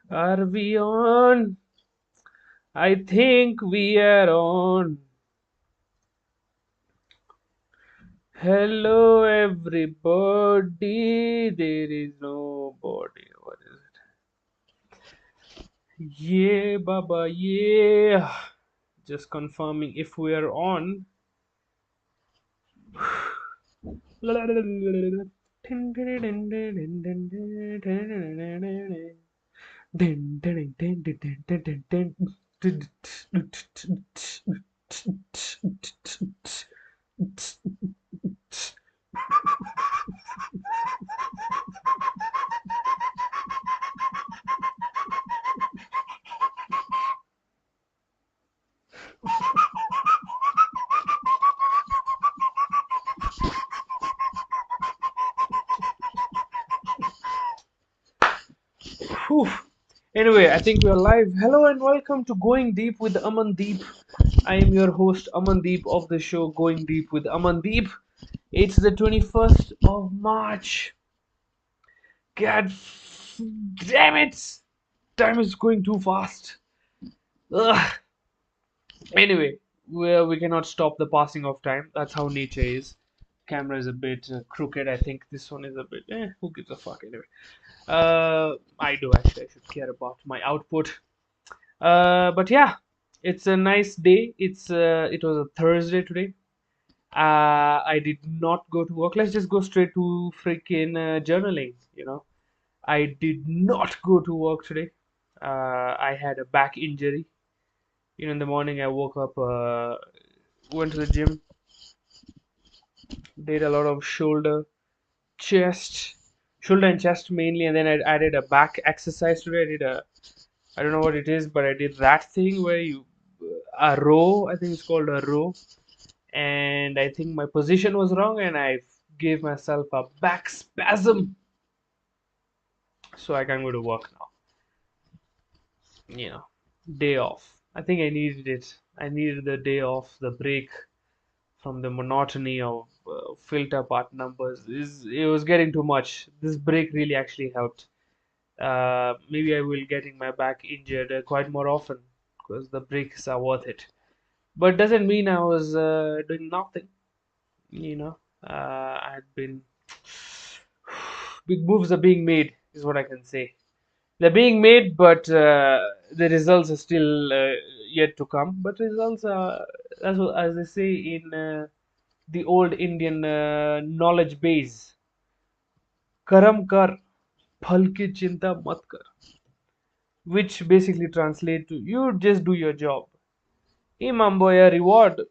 Are we on? I think we are on. Hello, everybody. There is nobody. What is it? Yeah, Baba, yeah. Just confirming if we are on. Whew. Anyway, I think we are live. Hello and welcome to Going Deep with Amandeep. I am your host Amandeep of the show Going Deep with Amandeep. It's the 21st of March. God damn it! Time is going too fast. Ugh. Anyway, we cannot stop the passing of time. That's how nature is. Camera is a bit crooked. I think this one is a bit. Who gives a fuck anyway? I do actually. I should care about my output. But yeah, it's a nice day. It was a Thursday today. I did not go to work. Let's just go straight to freaking journaling. I did not go to work today. I had a back injury. In the morning I woke up, went to the gym, did a lot of chest, shoulder and chest mainly, and then I did a back exercise today. I don't know what it is, but I did that thing where a row. I think it's called a row, and I think my position was wrong, and I gave myself a back spasm, so I can't go to work now. You know, day off. I think I needed it. I needed the day off, the break from the monotony of filter part numbers. It was getting too much. This break really actually helped. Maybe I will getting my back injured quite more often because the breaks are worth it. But doesn't mean I was doing nothing. I had been big moves are being made, is what I can say. They're being made, but the results are still yet to come. But results are, as they say in the old Indian knowledge base, karam kar, phal ki chinta mat kar, which basically translate to you just do your job. Imamboya reward,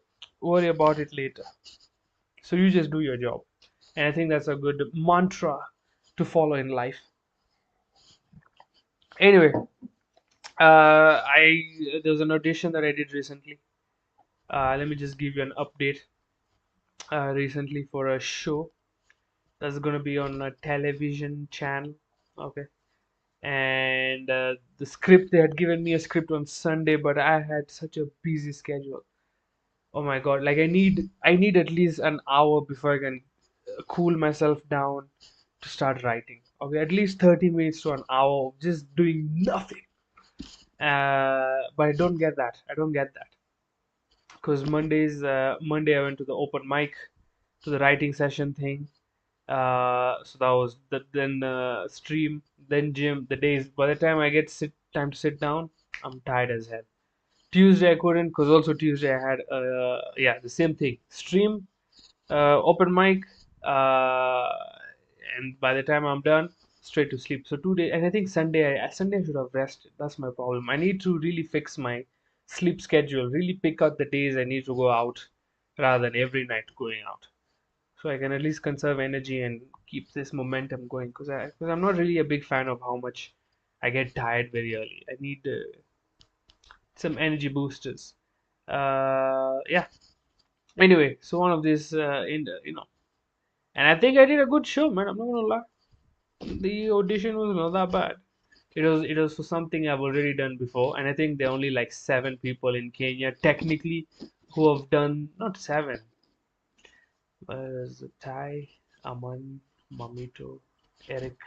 worry about it later. So you just do your job. And I think that's a good mantra to follow in life. Anyway, I there was an audition that I did recently. Let me just give you an update. Recently for a show that's gonna be on a television channel. Okay, and the script, they had given me a script on Sunday, but I had such a busy schedule. Oh my God, like I need at least an hour before I can cool myself down to start writing. Okay, at least 30 minutes to an hour of just doing nothing. But I don't get that. I don't get that because Monday I went to the open mic, to the writing session thing. So that was then stream, then gym. The days by the time I get time to sit down, I'm tired as hell. Tuesday I couldn't because also Tuesday I had yeah, the same thing, stream, open mic, uh, and by the time I'm done, straight to sleep. So 2 days, and I think Sunday I should have rested. That's my problem. I need to really fix my sleep schedule. Really pick out the days I need to go out rather than every night going out, so I can at least conserve energy and keep this momentum going. Because I'm not really a big fan of how much I get tired very early. I need some energy boosters. Yeah. Anyway, so one of these and I think I did a good show, man. I'm not gonna lie. The audition was not that bad. It was for something I've already done before, and I think there are only like 7 people in Kenya technically who have done, not seven. There's Thai, Aman, Mamito, Eric,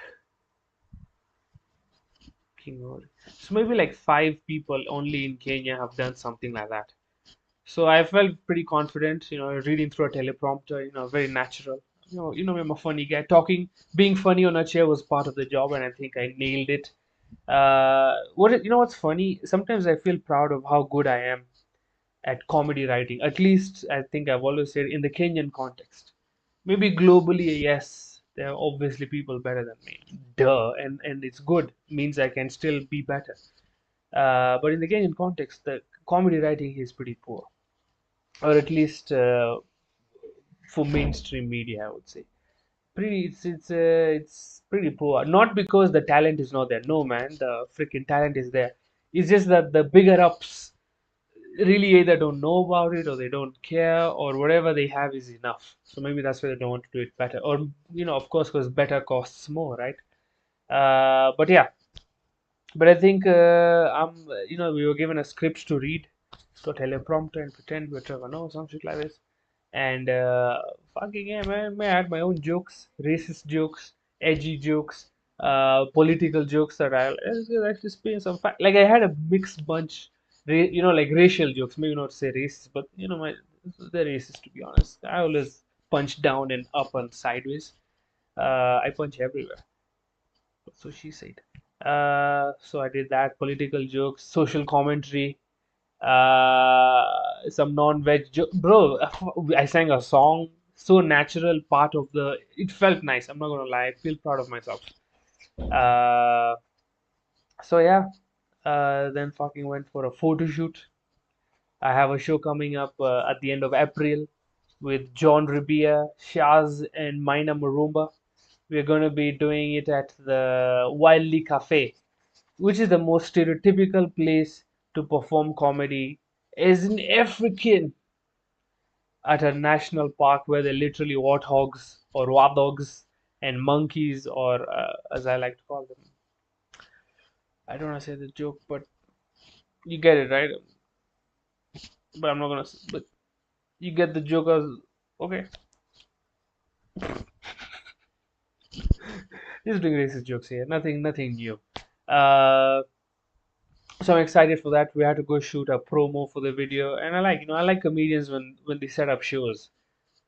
King Oli. So maybe like 5 people only in Kenya have done something like that. So I felt pretty confident, reading through a teleprompter, very natural. I'm a funny guy. Being funny on a chair was part of the job, and I think I nailed it. What's funny? Sometimes I feel proud of how good I am at comedy writing. At least I think I've always said in the Kenyan context. Maybe globally, yes, there are obviously people better than me. Duh, and it's good. Means I can still be better. But in the Kenyan context, the comedy writing is pretty poor, or at least for mainstream media, I would say. It's pretty poor. Not because the talent is not there. No, man, the freaking talent is there. It's just that the bigger ups really either don't know about it or they don't care or whatever they have is enough. So maybe that's why they don't want to do it better. Or of course, because better costs more, right? But yeah, but I think we were given a script to read, to a teleprompter and pretend we're Trevor Noah, some shit like this. And fucking yeah, man, I had my own jokes, racist jokes, edgy jokes, political jokes that I'll actually spin some like I had a mixed bunch, like racial jokes. Maybe not say racist, but they're racist to be honest. I always punch down and up and sideways. I punch everywhere. So she said. So I did that political jokes, social commentary, some non-veg bro. I sang a song, so natural, part of the. It felt nice. I'm not gonna lie. I feel proud of myself. Uh, so yeah. Then fucking went for a photo shoot. I have a show coming up at the end of April with John Ribia, Shaz, and Maina Marumba. We're going to be doing it at the Wildly Cafe, which is the most stereotypical place to perform comedy as an African at a national park where they're literally warthogs or warthogs and monkeys, or as I like to call them. I don't want to say the joke, but you get it, right? But I'm not gonna. But you get the joke. Okay, just doing racist jokes here. Nothing new. Uh, so I'm excited for that. We had to go shoot a promo for the video, and I like comedians when they set up shows.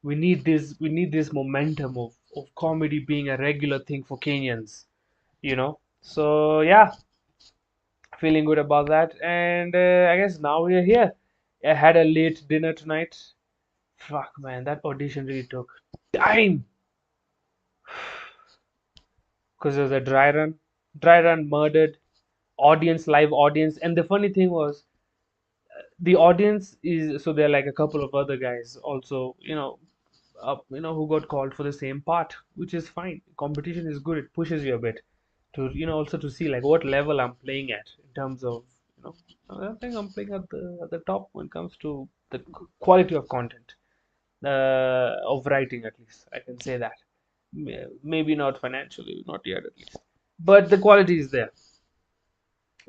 We need this momentum of comedy being a regular thing for Kenyans. So yeah, feeling good about that, and I guess now we are here. I had a late dinner tonight. Fuck man, that audition really took time because there was a dry run murdered audience, live audience, and the funny thing was the audience is so there are like a couple of other guys also, who got called for the same part, which is fine. Competition is good. It pushes you a bit to, also to see like what level I'm playing at in terms of, I think I'm playing at the top when it comes to the quality of content, of writing at least. I can say that. Maybe not financially, not yet at least, but the quality is there.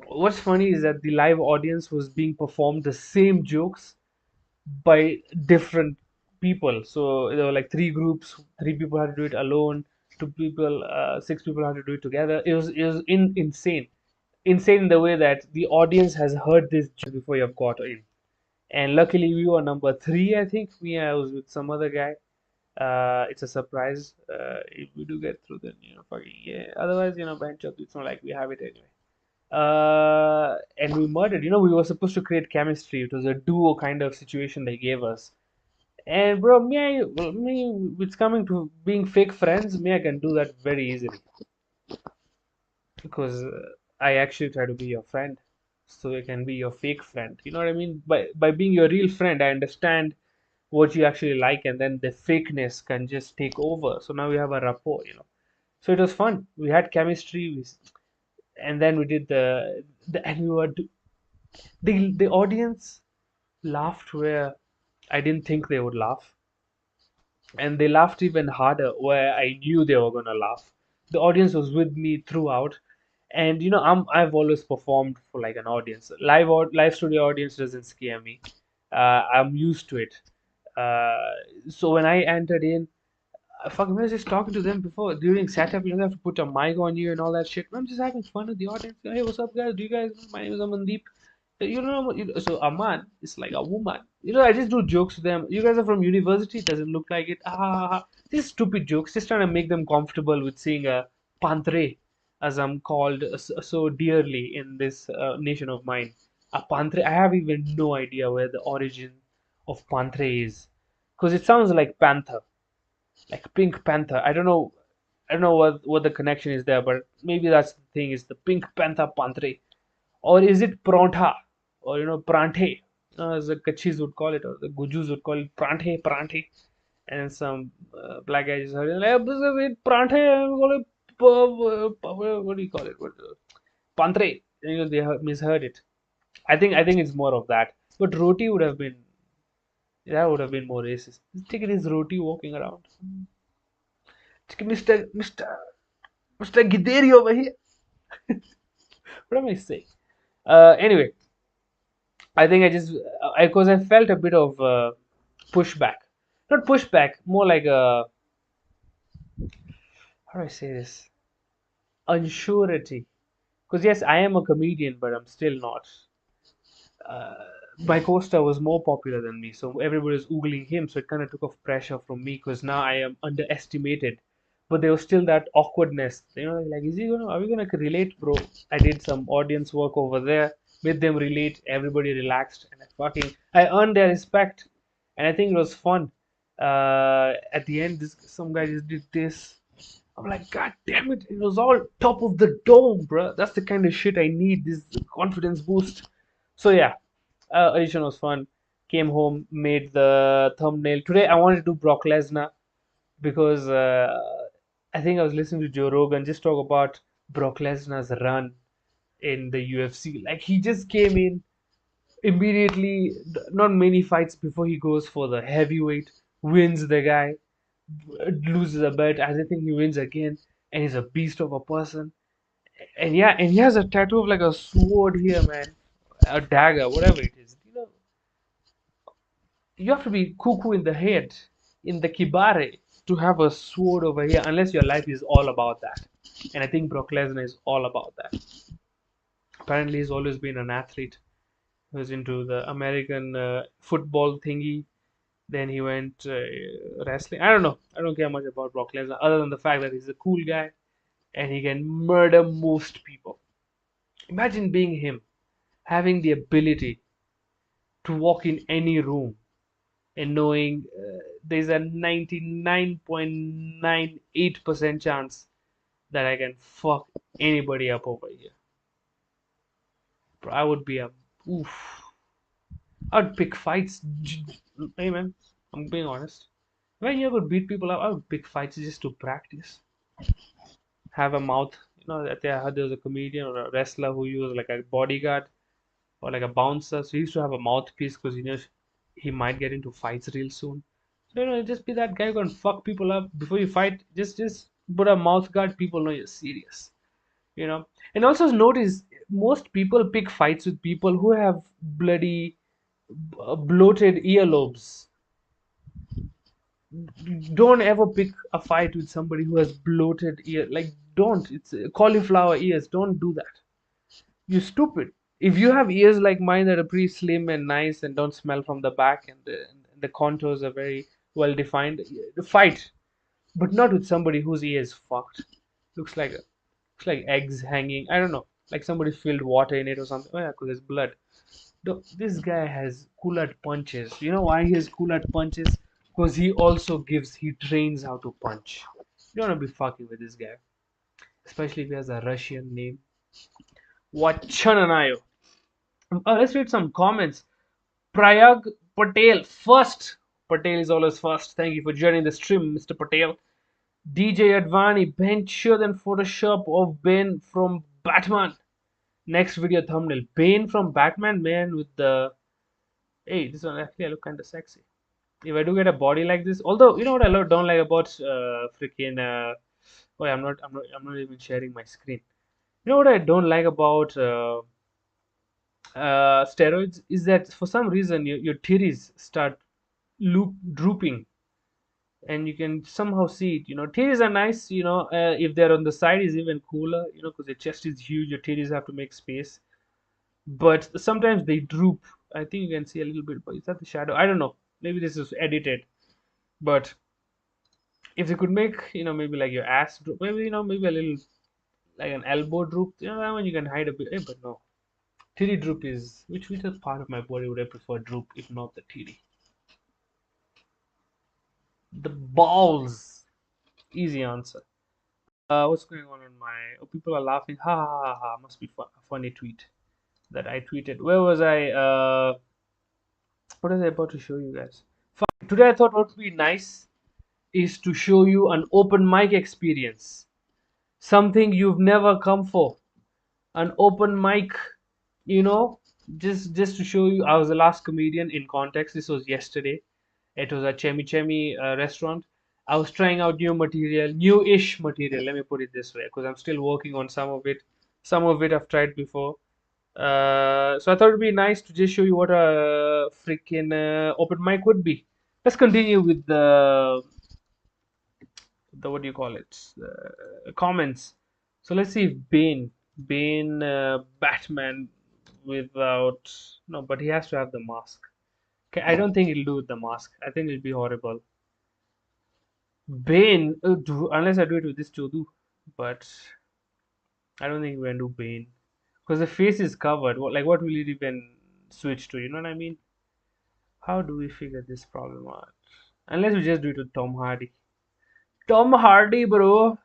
What's funny is that the live audience was being performed the same jokes by different people. So there were like three groups. Three people had to do it alone. Two people, 6 people had to do it together. It was insane, insane in the way that the audience has heard this joke before you've got in. And luckily we were number three. I think I was with some other guy. It's a surprise. If we do get through, then fucking yeah. Otherwise, bench up. It's not like we have it anyway. And we murdered. We were supposed to create chemistry. It was a duo kind of situation they gave us. And bro, it's coming to being fake friends. I can do that very easily because I actually try to be your friend, so I can be your fake friend. You know what I mean? By being your real friend, I understand what you actually like, and then the fakeness can just take over. So now we have a rapport. So it was fun. We had chemistry, and then we did the and we were the audience laughed where I didn't think they would laugh, and they laughed even harder where I knew they were gonna laugh. The audience was with me throughout, and I've always performed for like an audience. Live studio audience doesn't scare me. I'm used to it. Uh, so when I entered in, fuck, I was just talking to them before during setup. You don't have to put a mic on you and all that shit. I'm just having fun with the audience. Hey, what's up, guys? Do you guys know? My name is Amandeep. You know, so Aman is like a woman. I just do jokes to them. You guys are from university. Doesn't look like it. These stupid jokes. Just trying to make them comfortable with seeing a pantre, as I'm called so dearly in this nation of mine. A pantre. I have even no idea where the origin of pantre is, because it sounds like panther, like Pink Panther. I don't know what the connection is there, but maybe that's the thing, is the Pink Panther Pantre. Or is it Prontha? Or Pranthe, as the Kachis would call it, or the Gujus would call it Pranthe, Pranthe. And some black guy just heard it, like, Pranthe, we call it, what do you call it? Pantre. They misheard it. I think it's more of that. But roti would have been more racist. Take it as roti walking around. Mr. Gideri over here. What am I saying? Anyway, I think because I felt a bit of pushback. Not pushback, more like a, how do I say this? Unsurety. Because yes, I am a comedian, but I'm still not. uh, my co-star was more popular than me, so everybody was oogling him. So it kind of took off pressure from me because now I am underestimated. But there was still that awkwardness, like, are we gonna relate, bro? I did some audience work over there, made them relate. Everybody relaxed, and I earned their respect, and I think it was fun. At the end, some guy just did this. I'm like, God damn it! It was all top of the dome, bro. That's the kind of shit I need. This confidence boost. So yeah, audition was fun. Came home, made the thumbnail. Today I wanted to do Brock Lesnar because I think I was listening to Joe Rogan just talk about Brock Lesnar's run in the UFC. Like, he just came in immediately, not many fights before he goes for the heavyweight, wins the guy, loses a bet. I think he wins again, and he's a beast of a person. And yeah, and he has a tattoo of like a sword here, man, a dagger, whatever it is. You have to be cuckoo in the head, in the kibare, to have a sword over here, unless your life is all about that. And I think Brock Lesnar is all about that. Apparently, he's always been an athlete. He was into the American football thingy. Then he went wrestling. I don't know. I don't care much about Brock Lesnar, other than the fact that he's a cool guy and he can murder most people. Imagine being him, having the ability to walk in any room and knowing there's a 99.98% chance that I can fuck anybody up over here. Bro, I would be a oof. I would pick fights. Hey man, I'm being honest. When you would beat people up, I would pick fights just to practice. Have a mouth. I heard there was a comedian or a wrestler who used like a bodyguard or like a bouncer. So he used to have a mouthpiece because he might get into fights real soon. So just be that guy who can fuck people up before you fight. Just put a mouth guard. People know you're serious. And also notice most people pick fights with people who have bloody bloated earlobes. Don't ever pick a fight with somebody who has bloated ear. Like, don't. It's cauliflower ears. Don't do that. You stupid. If you have ears like mine that are pretty slim and nice and don't smell from the back, and the contours are very well defined, fight, but not with somebody whose ear is fucked. Looks like eggs hanging. I don't know, like somebody filled water in it or something. Oh yeah, because there's blood. This guy has kulad punches. You know why he has kulad punches? Because he trains how to punch. You don't want to be fucking with this guy, especially if he has a Russian name. Wachananayo. Let's read some comments. Prayag Patel, first. Patel is always first. Thank you for joining the stream, Mr. Patel. DJ Advani, Ben sure than Photoshop of Ben from Batman. Next video thumbnail. Bane from Batman, man, with the. Hey, this one actually I look kind of sexy. If I do get a body like this, although you know what I don't like about freaking. Oh, yeah, I'm not even sharing my screen. You know what I don't like about steroids is that for some reason your titties start drooping. and you can somehow see it. Titties are nice. If they're on the side, is even cooler. Because the chest is huge, your titties have to make space. But sometimes they droop. I think you can see a little bit, but is that the shadow? I don't know. Maybe this is edited. But if you could make, maybe like your ass droop, maybe a little like an elbow droop. That one you can hide a bit. But no, titty droop is which part of my body would I prefer droop if not the titty? The balls. Easy answer. What's going on my? Oh, people are laughing. Ha ha ha ha. Must be a funny tweet that I tweeted. Where was I? What was I about to show you guys? Fine. Today I thought what would be nice is to show you an open mic experience. Something you've never come for. An open mic, you know, just to show you. I was the last comedian in context. This was yesterday. It was a Chemi Chemi restaurant. I was trying out new material, new-ish material. Let me put it this way, because I'm still working on some of it. Some of it I've tried before. So I thought it'd be nice to just show you what a freaking open mic would be. Let's continue with the what do you call it? Comments. So let's see if Bane, Batman without no, but he has to have the mask. Okay, I don't think he'll do with the mask. I think it'll be horrible. Bane, unless I do it with this Chodu, but I don't think we're gonna do Bane because the face is covered. What will it even switch to? You know what I mean? How do we figure this problem out? Unless we just do it with Tom Hardy. Tom Hardy, bro.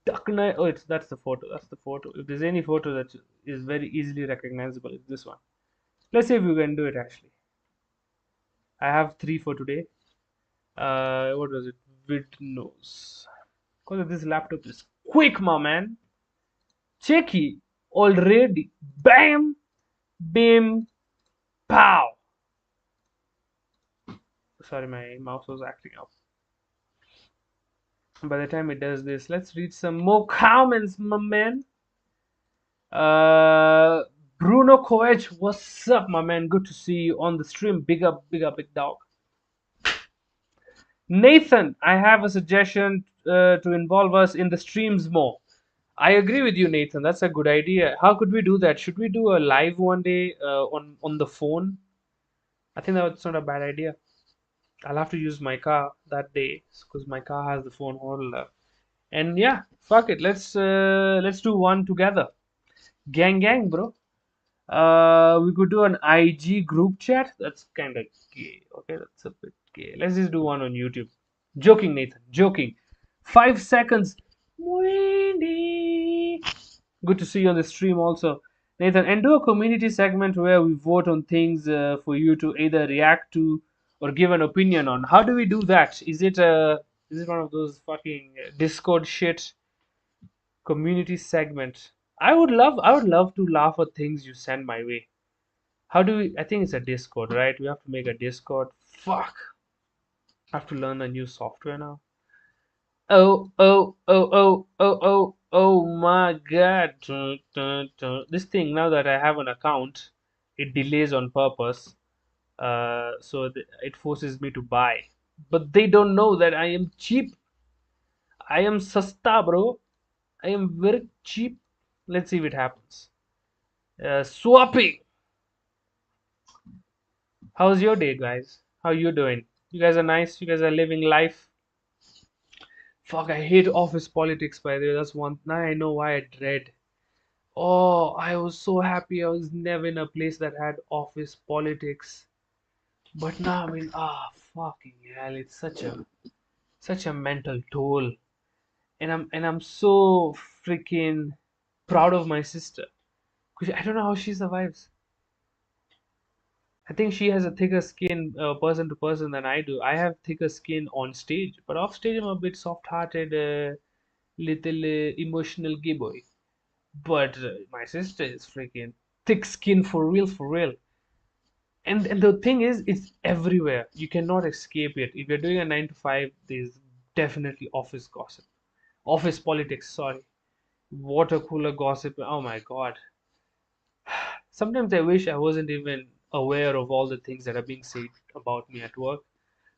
Duck Knight. Oh, that's the photo. That's the photo. If there's any photo that is very easily recognizable, it's this one. Let's see if we can do it actually. I have three for today. What was it? Vidnos. Because this laptop is quick, my man. Checky already. Bam, bim, pow. Sorry, my mouse was acting up. By the time it does this, let's read some more comments, my man. Bruno Koech, what's up, my man? Good to see you on the stream. Big up, big up, big dog. Nathan, I have a suggestion to involve us in the streams more. I agree with you, Nathan. That's a good idea. How could we do that? Should we do a live one day on the phone? I think that's not a bad idea. I'll have to use my car that day because my car has the phone holder. And yeah, fuck it. Let's do one together. Gang, gang, bro. We could do an IG group chat. That's kind of gay. Okay, that's a bit gay. Let's just do one on YouTube. Joking, Nathan. Joking. 5 seconds. Wendy. Good to see you on the stream also, Nathan. And do a community segment where we vote on things for you to either react to or give an opinion on. How do we do that? Is it one of those fucking Discord shit community segment? I would love to laugh at things you send my way. How do we? I think it's a Discord, right? We have to make a Discord. Fuck. I have to learn a new software now. Oh, oh, oh, oh, oh, oh, oh my God. Dun, dun, dun. This thing, now that I have an account, it delays on purpose. So it forces me to buy. But they don't know that I am cheap. I am sasta, bro. I am very cheap. Let's see if it happens. Swapping. How's your day, guys? How you doing? You guys are nice. You guys are living life. Fuck, I hate office politics, by the way. That's one. Now I know why I dread. Oh, I was so happy I was never in a place that had office politics. But now I mean, fucking hell, it's such a mental toll. And I'm so freaking proud of my sister. 'Cause I don't know how she survives. I think she has a thicker skin person to person than I do. I have thicker skin on stage, but off stage I'm a bit soft-hearted, little emotional gay boy. But my sister is freaking thick skin for real, for real. And the thing is, it's everywhere. You cannot escape it. If you're doing a 9 to 5, there's definitely office gossip, office politics. Sorry, water cooler gossip. Oh my God. Sometimes I wish I wasn't even aware of all the things that are being said about me at work,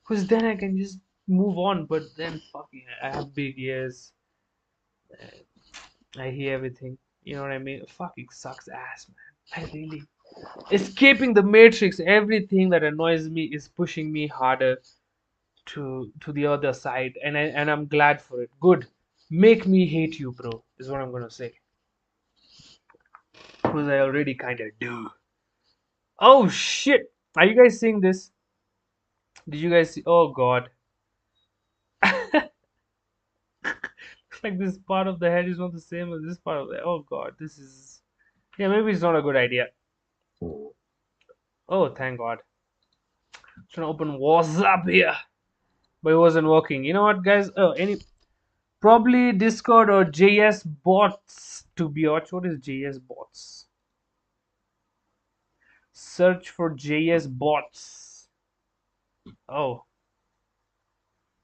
because then I can just move on. But then, fucking, I have big ears. I hear everything. You know what I mean? Fucking sucks ass, man. I really escaping the matrix. Everything that annoys me is pushing me harder to the other side, and I'm glad for it. Good. Make me hate you, bro. Is what I'm gonna say. Because I already kind of do. Oh shit! Are you guys seeing this? Did you guys see? Oh god! It's like this part of the head is not the same as this part of the. Oh god! This is. Yeah, maybe it's not a good idea. Oh, thank god! Trying to open WhatsApp here, but it wasn't working. You know what, guys? Oh, probably Discord or JS bots to be watched. What is JS bots? Search for JS bots. Oh,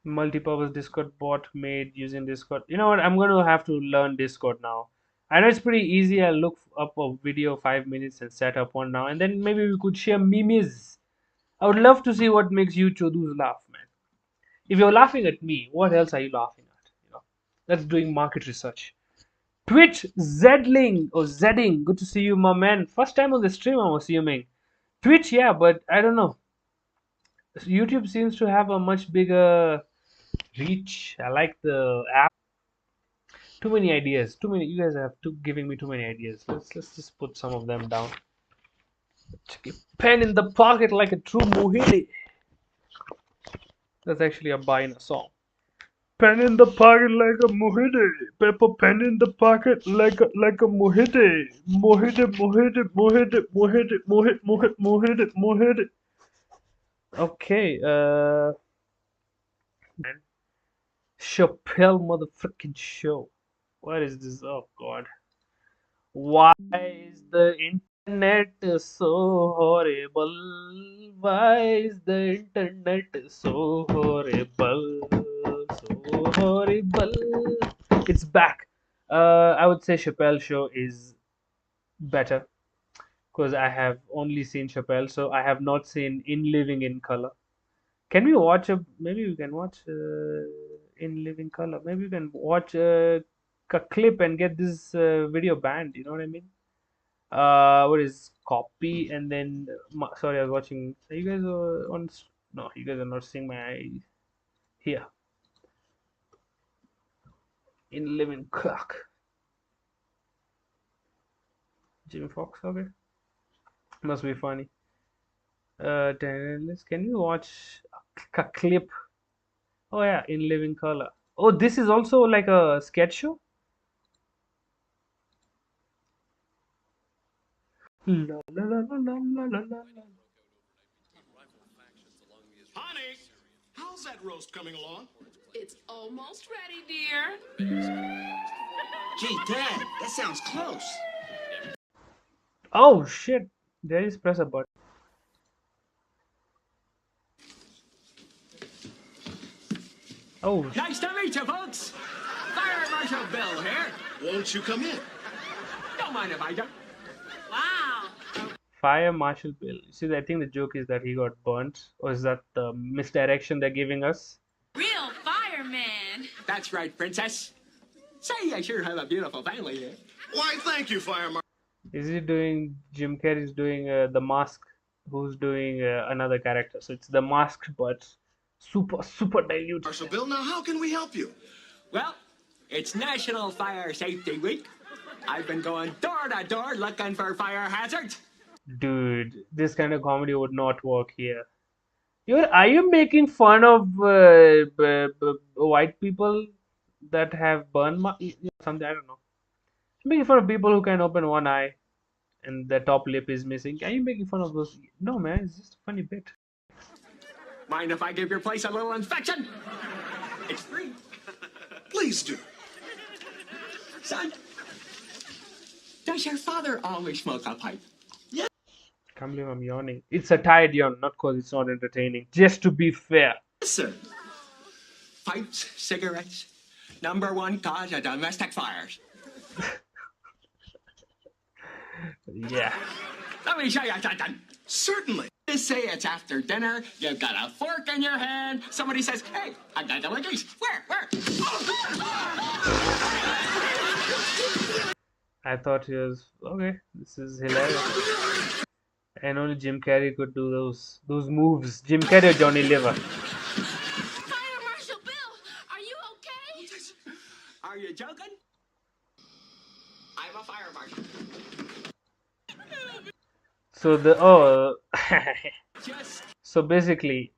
multi-purpose Discord bot made using Discord. You know what? I'm going to have to learn Discord now. I know it's pretty easy. I'll look up a video 5 minutes and set up one now, and then maybe we could share memes. I would love to see what makes you Chodus laugh, man. If you're laughing at me, what else are you laughing at? You know, that's doing market research. Twitch Zedling or Zedding, good to see you, my man. First time on the stream, I'm assuming. Twitch, yeah, but I don't know. YouTube seems to have a much bigger reach. I like the app. Too many ideas. Too many. You guys have giving me too many ideas. Let's just put some of them down. Pen in the pocket like a true mohili. That's actually a bar in a song. Pen in the pocket like a mojito. Pepper pen in the pocket like a mojito. Mojito, mojito, mojito, mojito, mojito, mojito, mojito, mojito. Okay, Chappelle motherfucking show. What is this? Oh god. Why is the internet so horrible? Why is the internet so horrible? So horrible. It's back. I would say Chappelle show is better because I have only seen Chappelle, so I have not seen In Living in Color. Can we watch a? Maybe we can watch In Living Color. Maybe we can watch a clip and get this video banned. You know what I mean? What is copy and then? Sorry, I was watching. Are you guys on? No, you guys are not seeing my here. In Living Clock. Jimmy Fox. Okay, must be funny. Can you watch a clip? Oh yeah, In Living Color. Oh, this is also like a sketch show. La, la, la, la, la, la, la, la. Honey, how's that roast coming along? It's almost ready, dear. Gee, Dad, that sounds close. Oh shit! There is press a button. Oh, Nice to meet you, folks. Fire Marshal Bill here. Won't you come in? Don't mind if I do. Wow. Fire Marshal Bill. See, I think the joke is that he got burnt, or is that the misdirection they're giving us? Real fireman. That's right, Princess. Say, I sure have a beautiful family here. Why, thank you, Fire Marshal. Is he doing? Jim Carrey's doing the mask. Who's doing another character? So it's the mask, but super diluted. Marshal Bill, now how can we help you? Well, it's National Fire Safety Week. I've been going door to door looking for fire hazards. Dude, this kind of comedy would not work here. Are you making fun of white people that have something? I don't know. Making fun of people who can open one eye and the top lip is missing. Are you making fun of those? No, man, it's just a funny bit. Mind if I give your place a little inspection? It's free. Please do. Son, does your father always smoke a pipe? I can't believe I'm yawning. It's a tired yawn, not because it's not entertaining. Just to be fair. Yes, sir. Pipes, cigarettes, #1 cause of domestic fires. Yeah. Let me show you something. Certainly. Just say it's after dinner, you've got a fork in your hand, somebody says, hey, I got the geese. Where? I thought he was okay. This is hilarious. And only Jim Carrey could do those moves. Jim Carrey or Johnny Lever. Fire Marshal Bill, are you okay? Are you joking? I'm a fire marshal. So Just so basically,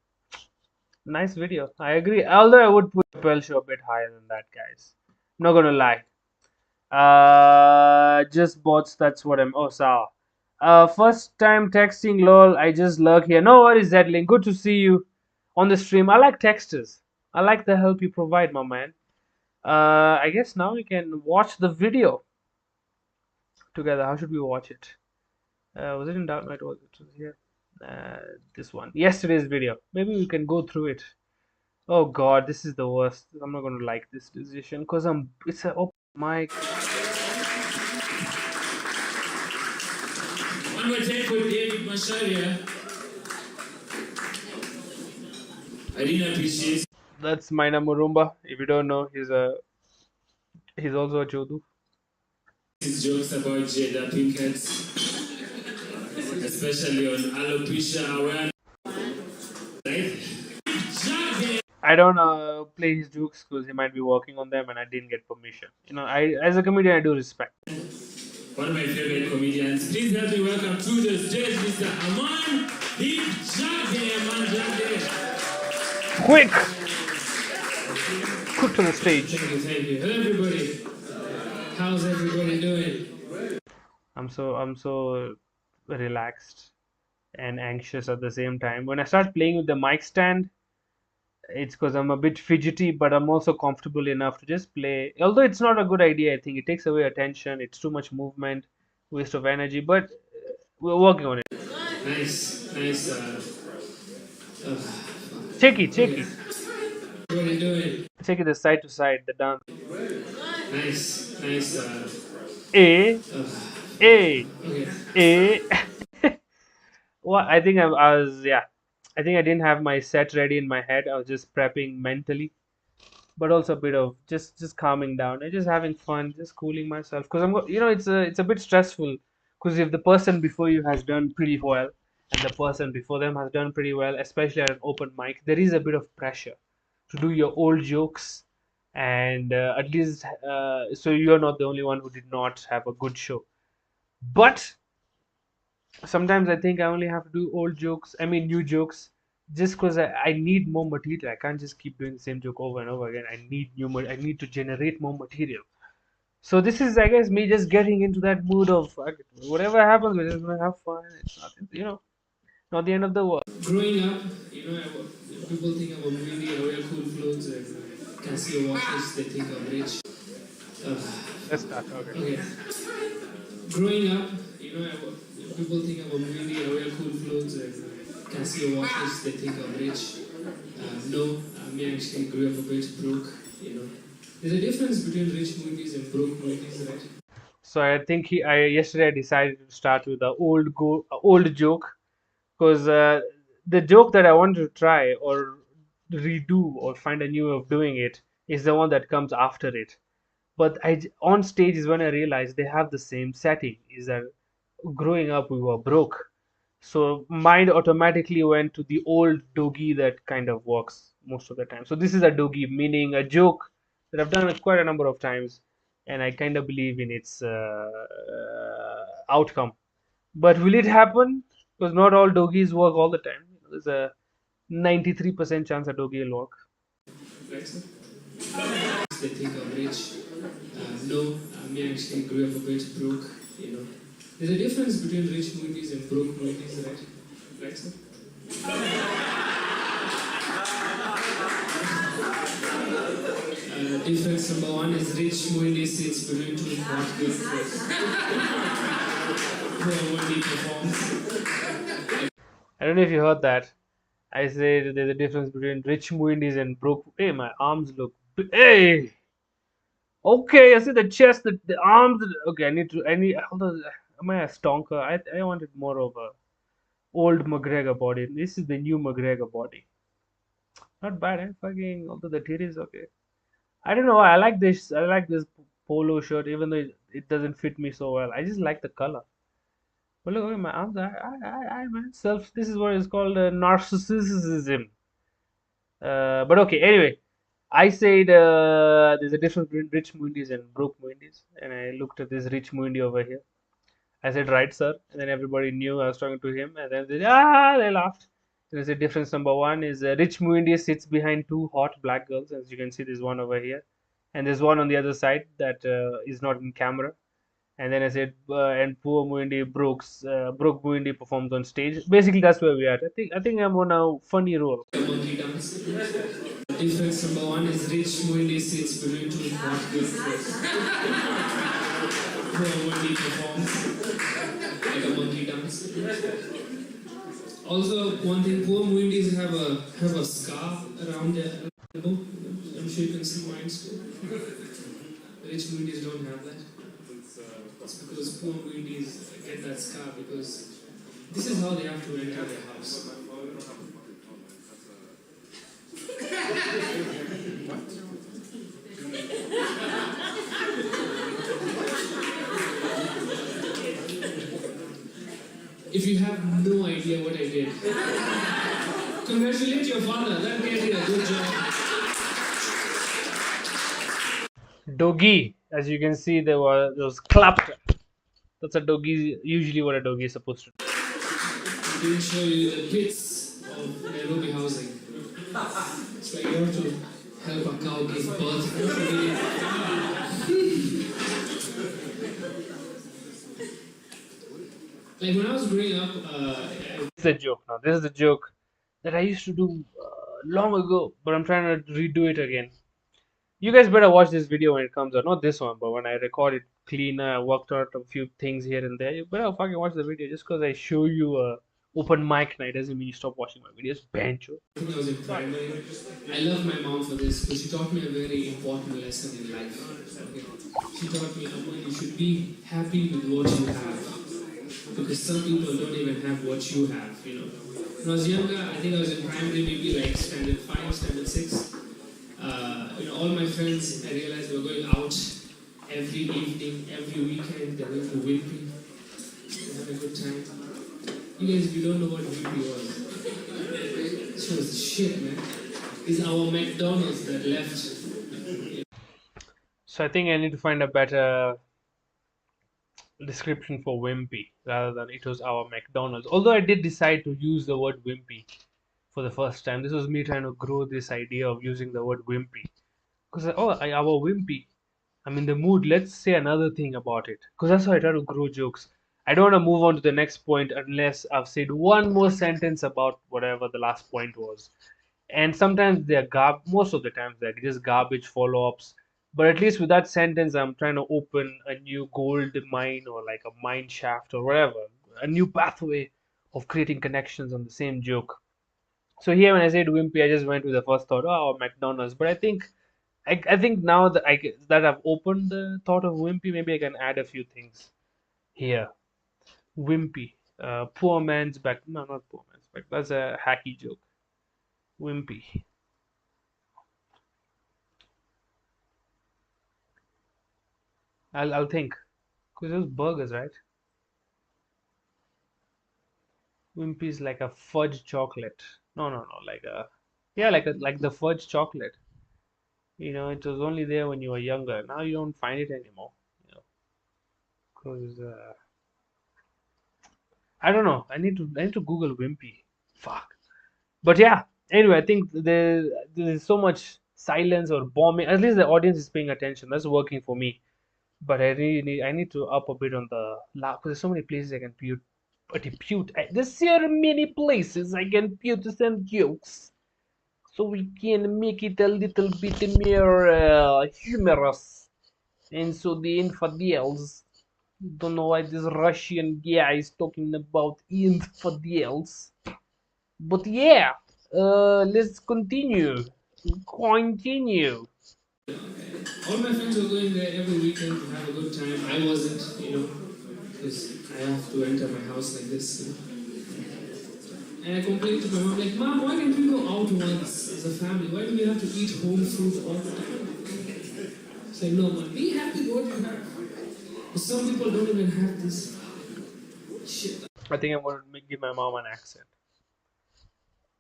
nice video. I agree. Although I would put Chappelle Show a bit higher than that, guys. Not gonna lie. Just bots. That's what I'm. Oh, saw. First time texting. Lol. I just lurk here. No worries, Zedling. Good to see you on the stream. I like texters. I like the help you provide, my man. I guess now we can watch the video together. How should we watch it? Was it in Dark Knight? Was it here? This one. Yesterday's video. Maybe we can go through it. Oh God, this is the worst. I'm not gonna like this decision because it's an open mic. One more take with David Masharia. I didn't appreciate That's Maina Murumba. If you don't know, he's also a Chodu. his jokes about Jada Pinkett, especially on alopecia awareness. Right? I don't play his jokes because he might be working on them, and I didn't get permission. As a comedian, I do respect. One of my favorite comedians. Please help me welcome to the stage, Mr. Amandeep. Quick to the stage. Thank you. Hello, everybody. How's everybody doing? I'm so relaxed and anxious at the same time. When I start playing with the mic stand, it's because I'm a bit fidgety, but I'm also comfortable enough to just play. Although it's not a good idea, I think it takes away attention. It's too much movement, waste of energy. But we're working on it. Nice. Cheeky. What are you doing? Check it the side to side, the dance. Nice. A, Okay. A. Well, I think I was, yeah. I think I didn't have my set ready in my head. I was just prepping mentally, but also a bit of just calming down and just having fun, just cooling myself. Because it's a bit stressful. Because if the person before you has done pretty well, and the person before them has done pretty well, especially at an open mic, there is a bit of pressure to do your old jokes, and at least so you're not the only one who did not have a good show. But sometimes I think I only have to do old jokes, I mean new jokes, just because I need more material. I can't just keep doing the same joke over and over again. I need to generate more material. So this is, I guess, me just getting into that mood of fuck it, whatever happens, we're just gonna have fun. It's not, not the end of the world. Growing up, people think I'm a movie, I wear cool clothes and Casio watches, they think I'm rich. Let's start. Okay. Okay. Growing up, people think I'm a movie, I wear cool clothes and Casio watches, they think I'm rich. No, I actually grew up a bit broke. There's a difference between rich movies and broke movies, right? So I think yesterday I decided to start with the old joke, because the joke that I wanted to try or redo or find a new way of doing it is the one that comes after it. But on stage is when I realized they have the same setting. Is that growing up we were broke, so mind automatically went to the old doggy that kind of works most of the time. So this is a doggy, meaning a joke that I've done quite a number of times, and I kind of believe in its outcome. But will it happen? Because not all doggies work all the time. There's a 93% chance a doggy will work. Right, sir? They think I'm rich. No, I actually grew up a bit broke. There's a difference between rich movies and broke movies, right? Right, sir? Difference number one is rich movies sits between two hot girls who only performs. I don't know if you heard that. I said there's a difference between rich movies and broke. Hey, my arms look. Hey! Okay, I see the chest, the arms. Okay, I need. Hold on. Am I a stonker? I wanted more of a Old McGregor body. This is the new McGregor body. Not bad, eh? Fucking, although the titties, okay. I don't know why. I like this. I like this polo shirt, even though it doesn't fit me so well. I just like the color. But look at my arms. Man, self. This is what is called narcissism. But okay. Anyway, I said there's a difference between rich Mundis and broke Mundis, and I looked at this rich Mundi over here. I said, right, sir. And then everybody knew I was talking to him. And then they laughed. There's a difference. Number one is Rich Muindi sits behind two hot black girls. As you can see, there's one over here. And there's one on the other side that is not in camera. And then I said, and poor Muindi broke Muindi performs on stage. Basically, that's where we are. I think I'm on a funny role. Monkey dance. Difference number one is Rich Muindi sits between two hot girls. Poor Muindi performs like a monkey dance. Also, one thing, poor Muindis have a scar around their elbow. I'm sure you can see mine too. Rich Muindis don't have that. It's because poor Muindis get that scar because this is how they have to enter their house. If you have no idea what I did, congratulate your father. That guy did a good job. Doggy, as you can see, there was clapped. That's a doggy. Usually, what a doggy is supposed to do. I didn't show you the bits of Nairobi housing. It's like you have to help a cow give birth. Like when I was growing up, It's a joke now. This is a joke that I used to do long ago, but I'm trying to redo it again. You guys better watch this video when it comes out. Not this one, but when I record it cleaner, I worked out a few things here and there. You better fucking watch the video. Just because I show you a open mic night doesn't mean you stop watching my videos. Banjo. I think I was in primary. I love my mom for this because she taught me a very important lesson in life. Okay. She taught me, Aman, you should be happy with what you have. Because some people don't even have what you have, you know. When I was younger, I think I was in primary, maybe like standard 5, standard 6. All my friends, I realized they were going out every evening, every weekend. They were going to Wimpy. They had a good time. You guys, if you don't know what Wimpy was, this was shit, man. It's our McDonald's that left. So I think I need to find a better description for wimpy rather than it was our McDonald's. Although I did decide to use the word wimpy for the first time. This was me trying to grow this idea of using the word wimpy. Because, our wimpy. I'm in the mood. Let's say another thing about it. Because that's how I try to grow jokes. I don't want to move on to the next point unless I've said one more sentence about whatever the last point was. And sometimes they're most of the times they're just garbage follow-ups. But at least with that sentence, I'm trying to open a new gold mine or like a mine shaft or whatever, a new pathway of creating connections on the same joke. So here, when I said wimpy, I just went with the first thought, oh, McDonald's. But I think now that I've opened the thought of wimpy, maybe I can add a few things here. Wimpy, poor man's back. No, not poor man's back. That's a hacky joke. Wimpy. I'll think. Because those burgers, right? Wimpy is like a fudge chocolate. No, like the fudge chocolate. It was only there when you were younger. Now you don't find it anymore. Because I don't know. I need to Google wimpy. Fuck. But yeah. Anyway, I think there's so much silence or bombing. At least the audience is paying attention. That's working for me. But I need to up a bit on the laugh because there's so many places I can pute. There's so many places I can pute some jokes, so we can make it a little bit more humorous. And so the infidels don't know why this Russian guy is talking about infidels. But yeah, let's continue. Continue. All my friends were going there every weekend to have a good time. I wasn't, because I have to enter my house like this. And I complained to my mom, like, Mom, why can't we go out once as a family? Why do we have to eat home food all the time? It's like, no, man, be happy with what you have. But some people don't even have this shit. I think I'm going to give my mom an accent.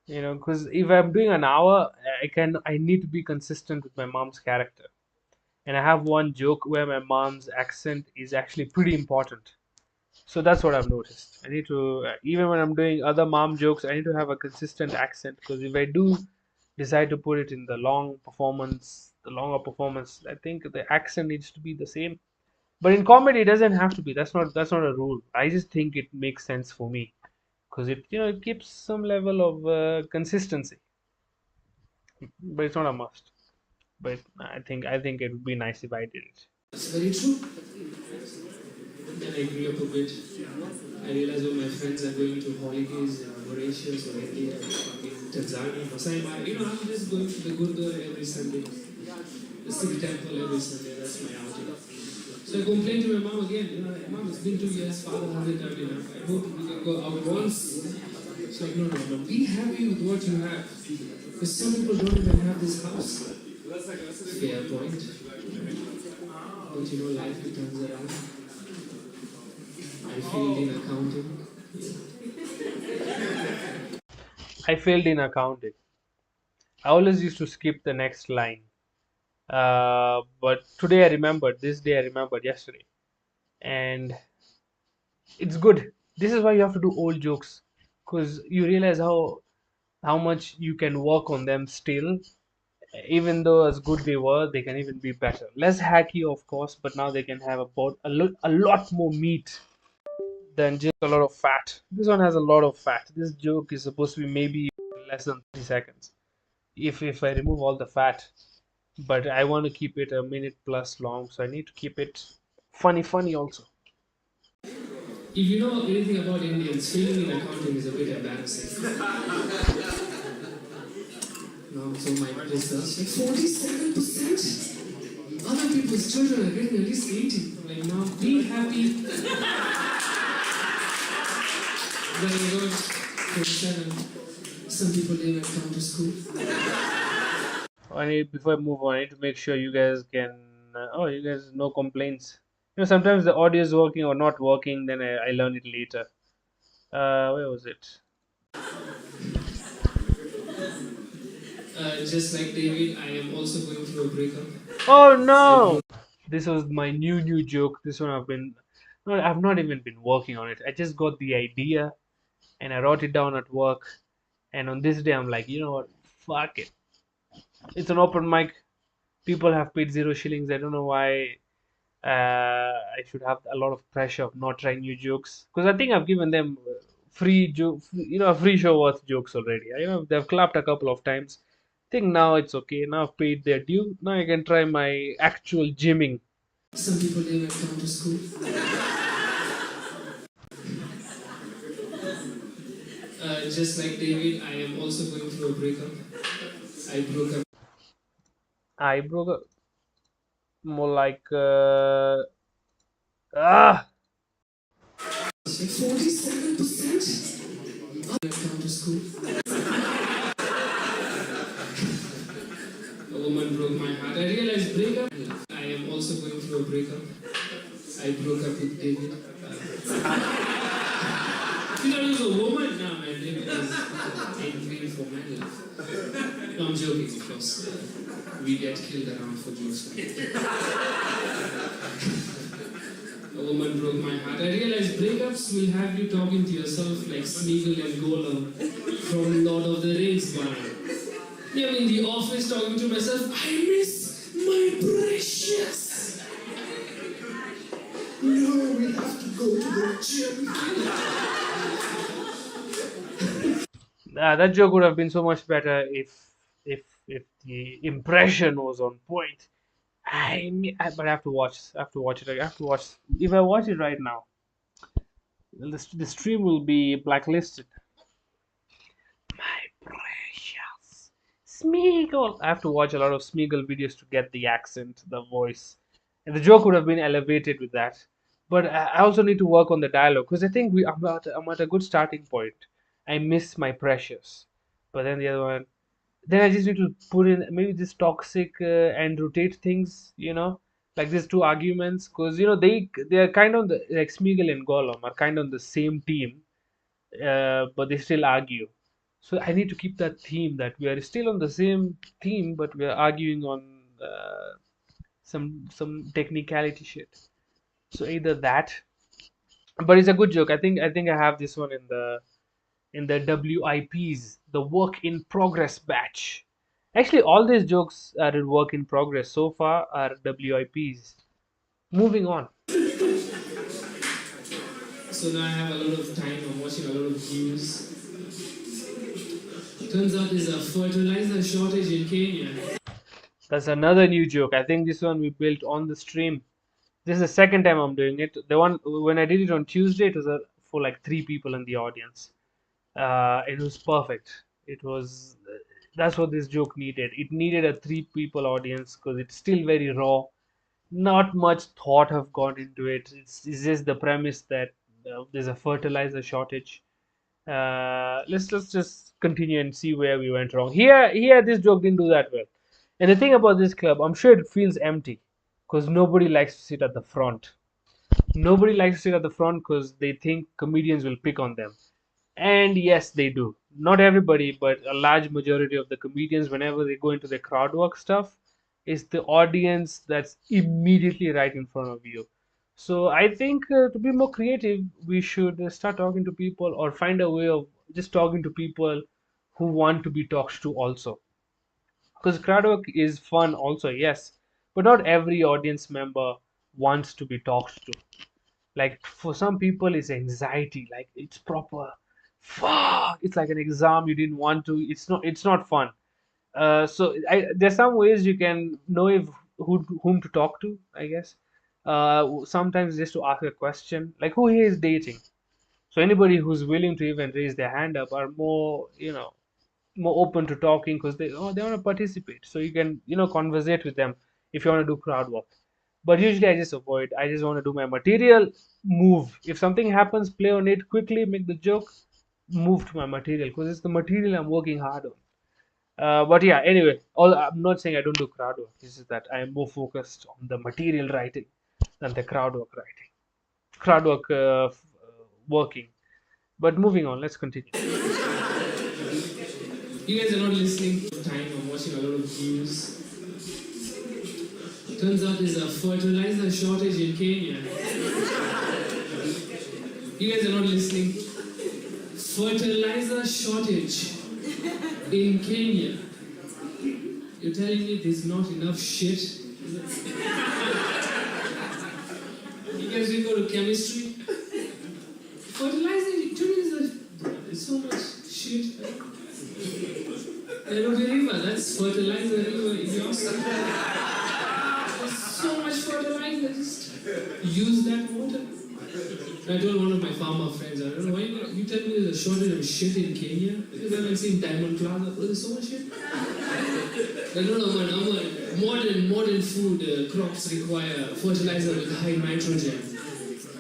Because if I'm doing an hour, I need to be consistent with my mom's character. And I have one joke where my mom's accent is actually pretty important. So that's what I've noticed. I need to, even when I'm doing other mom jokes, I need to have a consistent accent, because if I do decide to put it in the longer performance, I think the accent needs to be the same. But in comedy, it doesn't have to be. That's not a rule. I just think it makes sense for me, because it keeps some level of consistency. But it's not a must. But I think it would be nice if I did it. That's very true. Then I grew up a bit. I realized all my friends are going to holidays in Mauritius or India, fucking Tanzania, Masai Mara. I'm just going to the Gurdwara every Sunday. The Sikh temple every Sunday. That's my outing. So I complained to my mom again. Mom, it's been 2 years. Father hasn't done enough. I hope we can go out once. She's like, no. Be happy with what you have. Because some people don't even have this house. Fair point. But life turns around. I failed in accounting. I failed in accounting. I always used to skip the next line. But this day I remembered yesterday. And it's good. This is why you have to do old jokes, because you realize how much you can work on them still. Even though as good they were, they can even be better. Less hacky, of course, but now they can have a lot more meat than just a lot of fat. This one has a lot of fat. This joke is supposed to be maybe less than 30 seconds. If I remove all the fat, but I want to keep it a minute plus long, so I need to keep it funny also. If you know anything about Indians, failing in accounting is a bit embarrassing. No, so my results like 47%. Other people's children are getting at least 80. Like, now, be happy. Very good. 47. Some people didn't even come to school. Before I move on, I need to make sure you guys can. You guys no complaints. Sometimes the audio is working or not working. Then I learn it later. Where was it? Just like David, I am also going through a breakup. Oh no! This was my new joke. This one I've not even been working on it. I just got the idea and I wrote it down at work. And on this day, I'm like, you know what? Fuck it. It's an open mic. People have paid 0 shillings. I don't know why I should have a lot of pressure of not trying new jokes, because I think I've given them free joke, a free show worth jokes already. They've clapped a couple of times. I think now it's okay. Now I've paid their due. Now I can try my actual gymming. Some people didn't even come to school. Just like David, I am also going through a breakup. I broke up. More like 47%. Come to school. A woman broke my heart. I realized breakup. I am also going through a breakup. I broke up with David. You know, it was a woman. No, man, David is angry for my life. No, I'm joking, of course. We get killed around for jokes. A woman broke my heart. I realized breakups will have you talking to yourself like Smeagol and Gollum from Lord of the Rings, man. I'm in the office talking to myself, I miss my precious. No, we have to go to the gym. that joke would have been so much better if the impression was on point. But I have to watch. I have to watch it. I have to watch. If I watch it right now, the stream will be blacklisted. My precious Smeagol. I have to watch a lot of Smeagol videos to get the accent, the voice, and the joke would have been elevated with that. But I also need to work on the dialogue, because I think I'm at a good starting point. I miss my precious. But then the other one, then I just need to put in maybe this toxic and rotate things, like these two arguments, because they are kind of like Smeagol and Gollum are kind of the same team, but they still argue. So I need to keep that theme that we are still on the same team, but we are arguing on some technicality shit. So either that, but it's a good joke. I think I have this one in the WIPs, the work in progress batch. Actually, all these jokes are in work in progress so far are WIPs. Moving on. So now I have a lot of time. I'm watching a lot of news. Turns out there's a fertilizer shortage in Kenya. That's another new joke. I think this one we built on the stream. This is the second time I'm doing it. The one when I did it on Tuesday, it was for like 3 people in the audience. It was perfect. It was That's what this joke needed. It needed a 3 people audience because it's still very raw. Not much thought have gone into it. It's just the premise that there's a fertilizer shortage. Let's just continue and see where we went wrong. Here, this joke didn't do that well. And the thing about this club, I'm sure it feels empty because nobody likes to sit at the front. Nobody likes to sit at the front because they think comedians will pick on them. And yes, they do. Not everybody, but a large majority of the comedians, whenever they go into the crowd work stuff, is the audience that's immediately right in front of you. So I think to be more creative, we should start talking to people or find a way of just talking to people who want to be talked to also. Because crowd work is fun also, yes, but not every audience member wants to be talked to. Like for some people it's anxiety, like it's proper fuck, it's like an exam you didn't want to, it's not fun. There's some ways you can know if whom to talk to, I guess. Sometimes just to ask a question like who here is dating, so anybody who's willing to even raise their hand up are more open to talking because they want to participate, so you can conversate with them if you want to do crowd work. But usually I just avoid. I just want to do my material, move. If something happens, play on it quickly, make the joke, move to my material because it's the material I'm working hard on. But yeah, anyway, all I'm not saying I don't do crowd work. It's just that I am more focused on the material writing than the crowd work writing. Crowd work working. But moving on, let's continue. You guys are not listening. Time. I'm watching a lot of news. Turns out there's a fertilizer shortage in Kenya. You guys are not listening. Fertilizer shortage in Kenya. You're telling me there's not enough shit? You guys didn't go to chemistry? Fertilizer, to me, there's so much shit. Nairobi River, that's fertilizer river in your state. There's so much fertilizer, just use that water. I told one of my farmer friends, I don't know why you tell me there's a shortage of shit in Kenya? Because I haven't seen Diamond Plaza. Oh, there's so much shit. I don't know, man. Modern food crops require fertilizer with high nitrogen.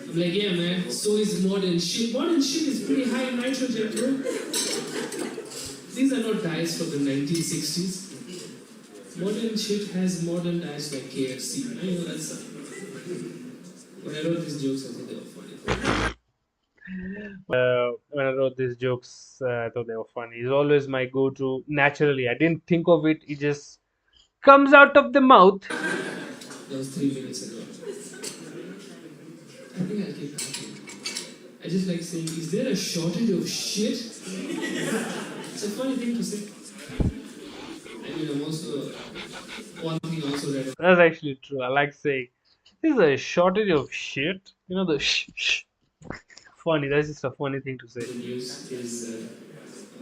I'm like, yeah, man. So is modern shit. Modern shit is pretty high in nitrogen, bro. These are not diets from the 1960s. Modern shit has modern diets like KFC. I know that's. When I wrote these jokes, I thought they were funny. When I wrote these jokes, I thought they were funny. It's always my go-to naturally. I didn't think of it. It just comes out of the mouth. That was 3 minutes ago. I think I'll keep talking. I just like saying, is there a shortage of shit? It's a funny thing to say. I mean, I'm also, one thing also that That's actually true. I like saying, there's a shortage of shit. The shh. Funny. That's just a funny thing to say. the news is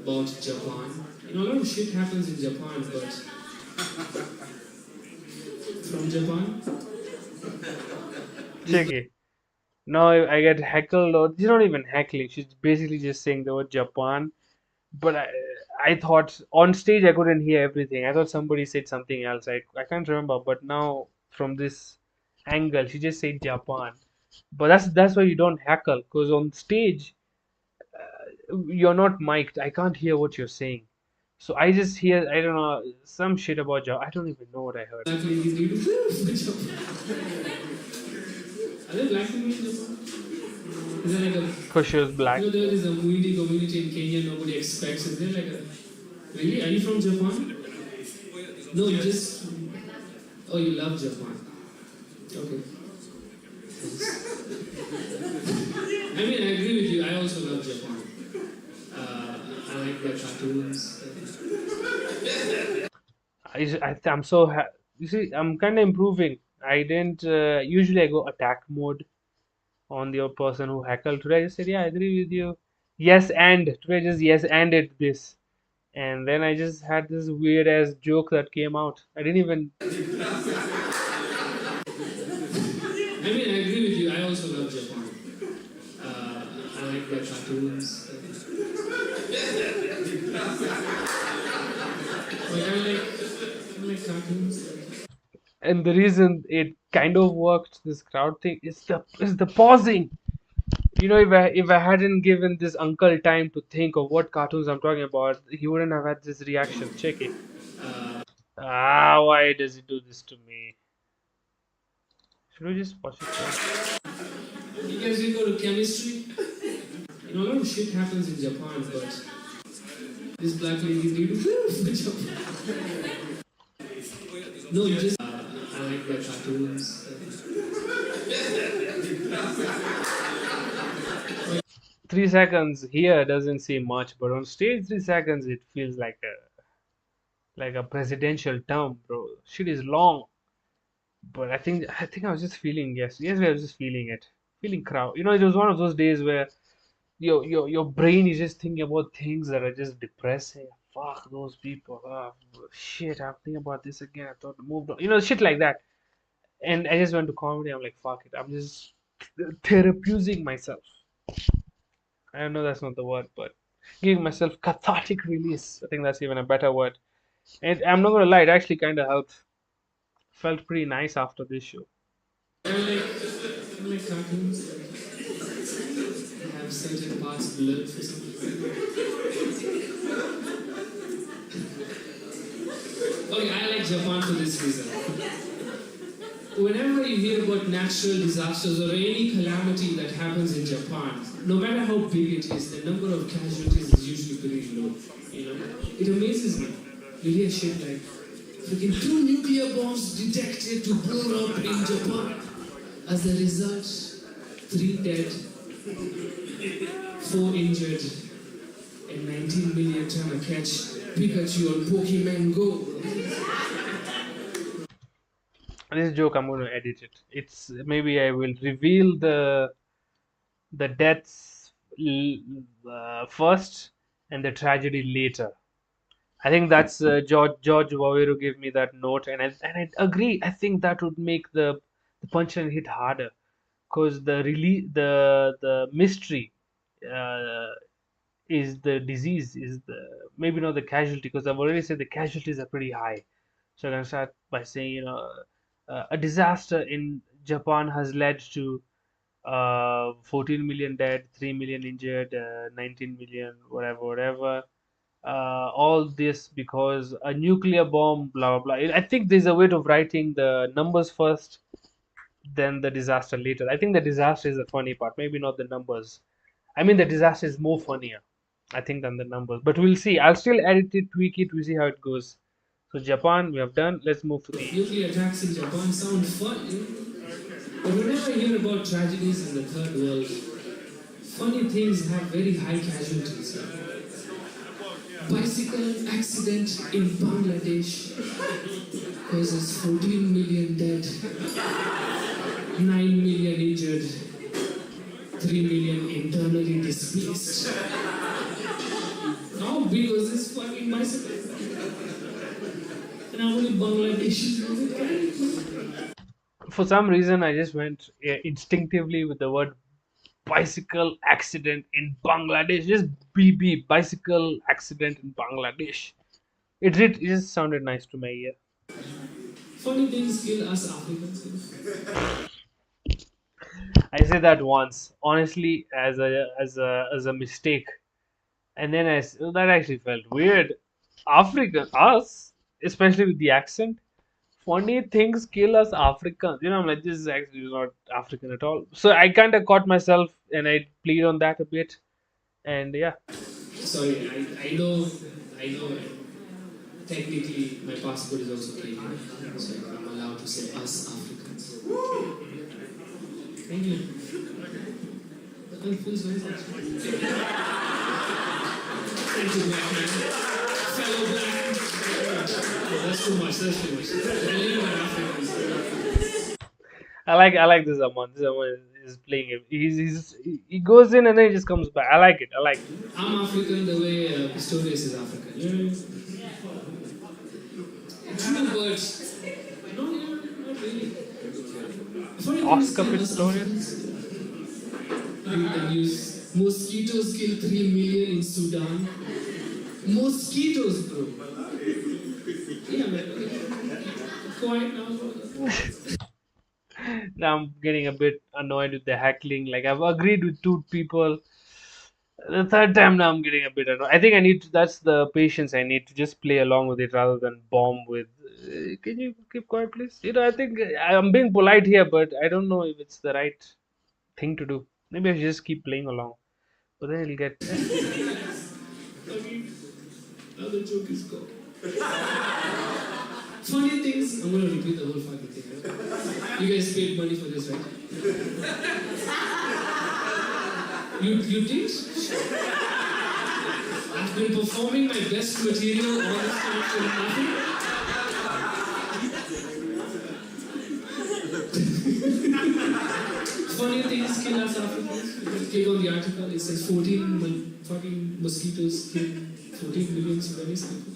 about Japan. A lot of shit happens in Japan, but from Japan, Checky. Now I get heckled, or she's not even heckling. She's basically just saying the word Japan. But I thought on stage I couldn't hear everything. I thought somebody said something else. I can't remember. But now from this angle, she just said Japan. But that's why you don't heckle, because on stage you're not mic'd. I can't hear what you're saying. So I just hear, I don't know, some shit about Java. I don't even know what I heard. Black ladies need to. Are there black people in Japan? Is there like a Because she was black. there is a Muindi community in Kenya nobody expects. Is there like a really? Are you from Japan? No, you just oh you love Japan. Okay. I mean I agree with you, I also love Japan. I like their cartoons. I'm so you see, I'm kind of improving. I didn't usually I go attack mode on the person who heckled. Today I just said, yeah, I agree with you. Yes, and today I just yes anded this. And then I just had this weird ass joke that came out. I didn't even. I mean I agree with you, I also love Japan. I like their cartoons. Like I like cartoons. And the reason it kind of worked, this crowd thing, is the pausing. You know, if I hadn't given this uncle time to think of what cartoons I'm talking about, he wouldn't have had this reaction. Check it. Why does he do this to me? Should we just watch it first? You guys did go to chemistry? You know, a lot of shit happens in Japan, but this black lady need to. No, you just. I like their cartoons. 3 seconds here doesn't seem much, but on stage 3 seconds it feels like a presidential term, bro. Shit is long. But I think I was just feeling I was just feeling it. Feeling crowd. You know, it was one of those days where your brain is just thinking about things that are just depressing. Fuck those people. Shit, I'm thinking about this again. I thought moved on. You know, shit like that. And I just went to comedy. I'm like, fuck it. I'm just therapizing myself. I know that's not the word, but giving myself cathartic release. I think that's even a better word. And I'm not gonna lie, it actually kind of helped. Felt pretty nice after this show. I like cartoons. I have certain parts blurred for some reason. Okay, I like Japan for this reason. Whenever you hear about natural disasters or any calamity that happens in Japan, no matter how big it is, the number of casualties is usually pretty low. You know, it amazes me. You hear shit like freaking 2 nuclear bombs detected to blow up in Japan. As a result, 3 dead, 4 injured, and 19 million trying to catch Pikachu on Pokemon Go. This joke, I'm going to edit it. It's maybe I will reveal the deaths first and the tragedy later. I think that's George Waweru gave me that note, and I agree. I think that would make the punchline hit harder, because the mystery uh, is the disease, is the maybe not the casualty, because I've already said the casualties are pretty high. So I'm gonna start by saying, a disaster in Japan has led to 14 million dead, 3 million injured, 19 million whatever. All this because a nuclear bomb, blah blah blah. I think there's a way of writing the numbers first, then the disaster later. I think the disaster is the funny part, maybe not the numbers. I mean, the disaster is more funnier, I think, than the numbers. But we'll see. I'll still edit it, tweak it, we see how it goes. So Japan, we have done. Let's move to the Nuclear attacks in Japan sound fun, you know? But whenever I hear about tragedies in the third world, funny things have very high casualties. Bicycle accident in Bangladesh causes 14 million dead, 9 million injured, 3 million internally displaced. How big was this fucking bicycle? And how many Bangladeshis was it? For some reason, I just went instinctively with the word bicycle accident in Bangladesh. Just BB, bicycle accident in Bangladesh. It just sounded nice to my ear. Funny things kill us Africans. I said that once, honestly, as a mistake. And then that actually felt weird. African, us, especially with the accent. Funny things kill us Africans. I'm like, this is actually not African at all. So I kind of caught myself and I played on that a bit. And yeah, Sorry, I know. Technically, my passport is also Kenyan, so I'm allowed to say us Africans. Thank you. I'm full size actually. Thank you, black man. Fellow black. Oh, that's too much. That's too much. I live in Africans. I like this Aman. This Aman is playing it. He goes in and then he just comes back. I like it. I like it. I'm African the way Pistorius is African. True, but no, not really. Funny things Oscar kill us Pistorius. Africans. Read the news. Mosquitoes kill 3 million in Sudan. Mosquitoes, bro. Yeah, man. Quiet now, bro. Now I'm getting a bit annoyed with the heckling. Like I've agreed with two people. The third time now I'm getting a bit annoyed. I think I need to, that's the patience I need to just play along with it rather than bomb with. Can you keep quiet, please? I think I'm being polite here, but I don't know if it's the right thing to do. Maybe I should just keep playing along, but then it'll get. Okay, now the joke is gone. Funny things. I'm gonna repeat the whole fucking thing. Right? You guys paid money for this, right? You did? I've been performing my best material all this time for nothing. Funny things kill us Africans. You can click on the article. It says 14 fucking mosquitoes kill 14 million Sudanese people.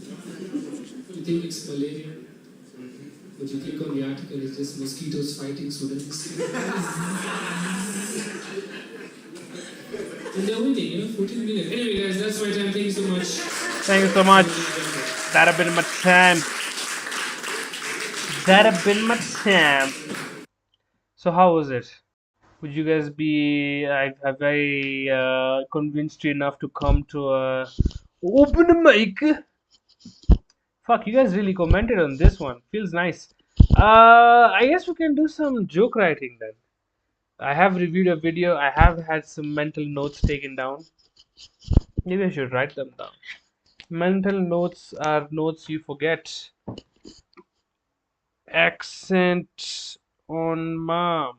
You think it's malaria? But you click on the article, it's just mosquitoes fighting Sudanese. And they're winning, 14 million. Anyway, guys, that's my time. Thank you so much. Thank you so much. That'd have been my time. That'd have been my time. So how was it? Would you guys be? Have I convinced you enough to come to a open mic? Fuck, you guys really commented on this one. Feels nice. I guess we can do some joke writing then. I have reviewed a video. I have had some mental notes taken down. Maybe I should write them down. Mental notes are notes you forget. Accent on mom.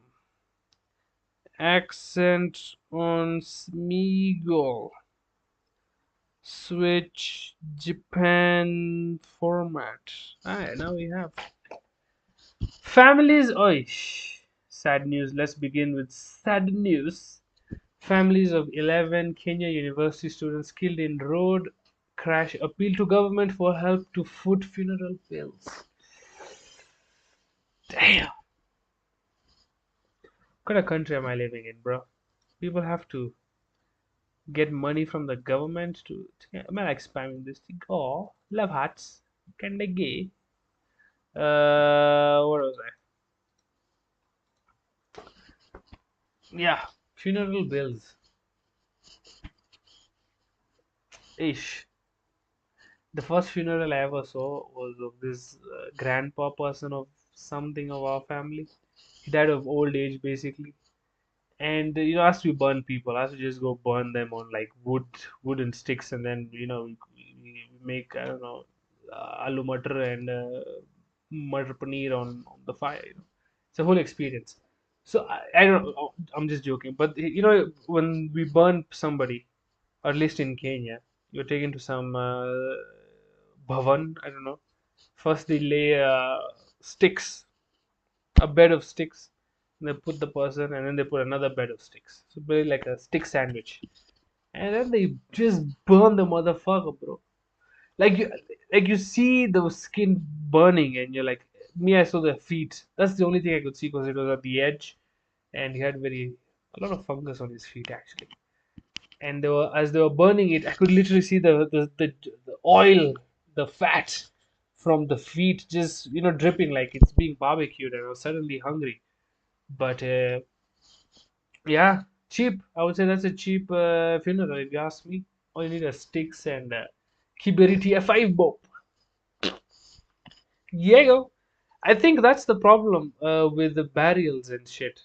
Accent on Smeagol. Switch Japan format. Alright, now we have families. Oi, sad news. Let's begin with sad news. Families of 11 Kenya University students killed in road crash appeal to government for help to foot funeral bills. Damn. What kind of country am I living in, bro? People have to get money from the government am I like spamming this thing? Oh, love hearts. Kinda gay. What was I? Yeah, funeral bills. Ish. The first funeral I ever saw was of this grandpa person of something of our family. He died of old age basically. And as we burn people, as we just go burn them on like wooden sticks, and then we make, I don't know, aloo matar and matar paneer on the fire. It's a whole experience. So I don't know, I'm just joking, but when we burn somebody, or at least in Kenya, you're taken to some bhavan, I don't know. First they lay sticks, a bed of sticks, and they put the person, and then they put another bed of sticks. So basically like a stick sandwich, and then they just burn the motherfucker, bro. Like you see the skin burning, and you're like, me, I saw the feet. That's the only thing I could see because it was at the edge, and he had a lot of fungus on his feet actually. And as they were burning it, I could literally see the oil, the fat from the feet just dripping like it's being barbecued, and I was suddenly hungry. But yeah, cheap. I would say that's a cheap funeral if you ask me. All you need are sticks and Kiberiti F5 bomb. Yeah, go. I think that's the problem with the burials and shit,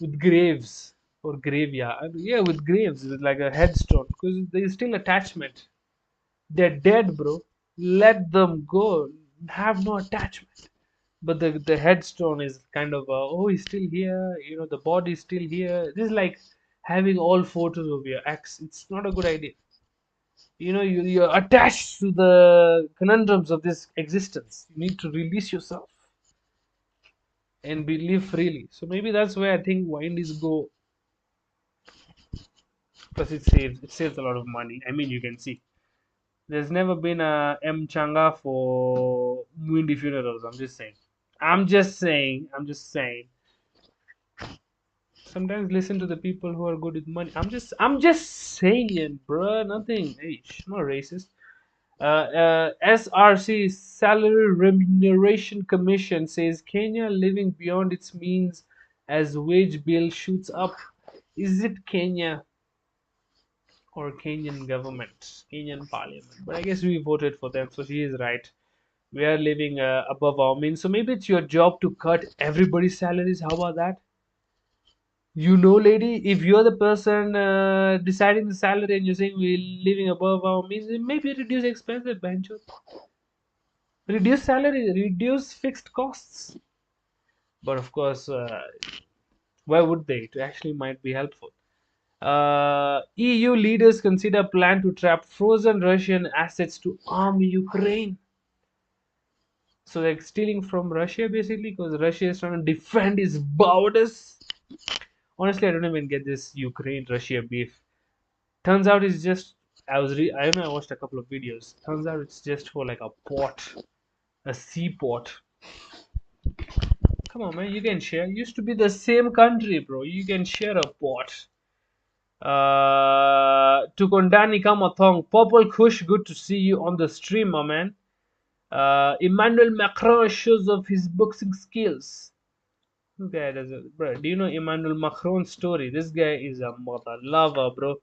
with graves or graveyard. Yeah, with graves, with like a headstone, because there's still attachment. They're dead, bro. Let them go. Have no attachment. But the headstone is kind of oh, he's still here. You know, the body's still here. This is like having all photos of your ex. It's not a good idea. You know, you're attached to the conundrums of this existence. You need to release yourself and be live freely. So maybe that's where I think windies go, because it saves a lot of money. I mean, you can see there's never been a M Changa for windy funerals. I'm just saying. I'm just saying. I'm just saying. Sometimes listen to the people who are good with money. I'm just saying, bruh. Nothing. Hey, I'm not racist. SRC Salary Remuneration Commission says Kenya living beyond its means as wage bill shoots up. Is it Kenya or Kenyan government, Kenyan parliament? But I guess we voted for them, so she is right. We are living above our means, so maybe it's your job to cut everybody's salaries. How about that? You know, lady, if you're the person deciding the salary and you're saying we're living above our means, then maybe reduce expenses, banjo. Reduce salary, reduce fixed costs. But of course, why would they? It actually might be helpful. EU leaders consider plan to trap frozen Russian assets to arm Ukraine. So they're stealing from Russia basically because Russia is trying to defend its borders. Honestly, I don't even get this Ukraine-Russia beef. Turns out it's just I know I watched a couple of videos. Turns out it's just for like a port, a seaport. Come on, man, you can share. Used to be the same country, bro. You can share a port. Tukondani Kamathong, Popol Kush, good to see you on the stream, my man. Emmanuel Macron shows off his boxing skills. This guy does it, bro. Do you know Emmanuel Macron's story? This guy is a mother lover, bro.